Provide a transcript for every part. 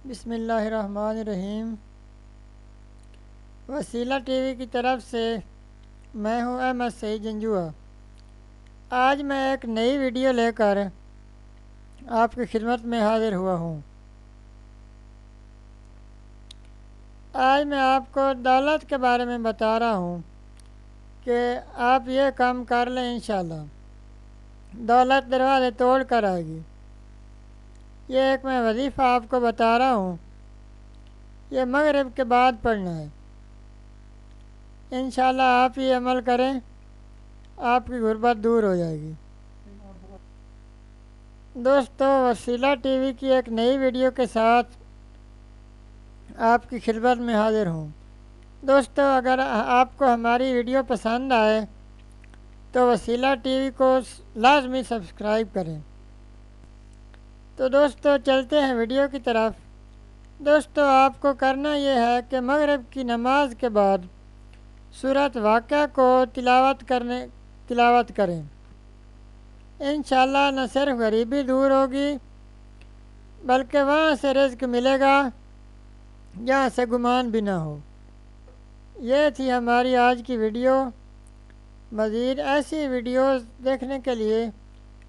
बिस्मिल्लाहिर्रहमानिर्रहीम। वसीला टीवी की तरफ से मैं हूं अहमद सईद जंजुआ। आज मैं एक नई वीडियो लेकर आपकी खिदमत में हाजिर हुआ हूं। आज मैं आपको दौलत के बारे में बता रहा हूं कि आप ये काम कर लें, इंशाल्लाह दौलत दरवाज़े तोड़ कर आएगी। ये एक मैं वजीफ़ा आपको बता रहा हूं, ये मगरिब के बाद पढ़ना है। इंशाल्लाह आप ये अमल करें, आपकी गुर्बत दूर हो जाएगी। दोस्तों, वसीला टीवी की एक नई वीडियो के साथ आपकी खिदमत में हाजिर हूँ। दोस्तों, अगर आपको हमारी वीडियो पसंद आए तो वसीला टीवी को लाजमी सब्सक्राइब करें। तो दोस्तों, चलते हैं वीडियो की तरफ। दोस्तों, आपको करना यह है कि मगरिब की नमाज के बाद सूरत वाक़या को तिलावत करें। इंशाल्लाह न सिर्फ गरीबी दूर होगी बल्कि वहाँ से रिज़्क मिलेगा जहाँ से गुमान भी ना हो। ये थी हमारी आज की वीडियो। मज़ीद ऐसी वीडियोज़ देखने के लिए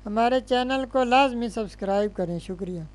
हमारे चैनल को लाजमी सब्सक्राइब करें। शुक्रिया।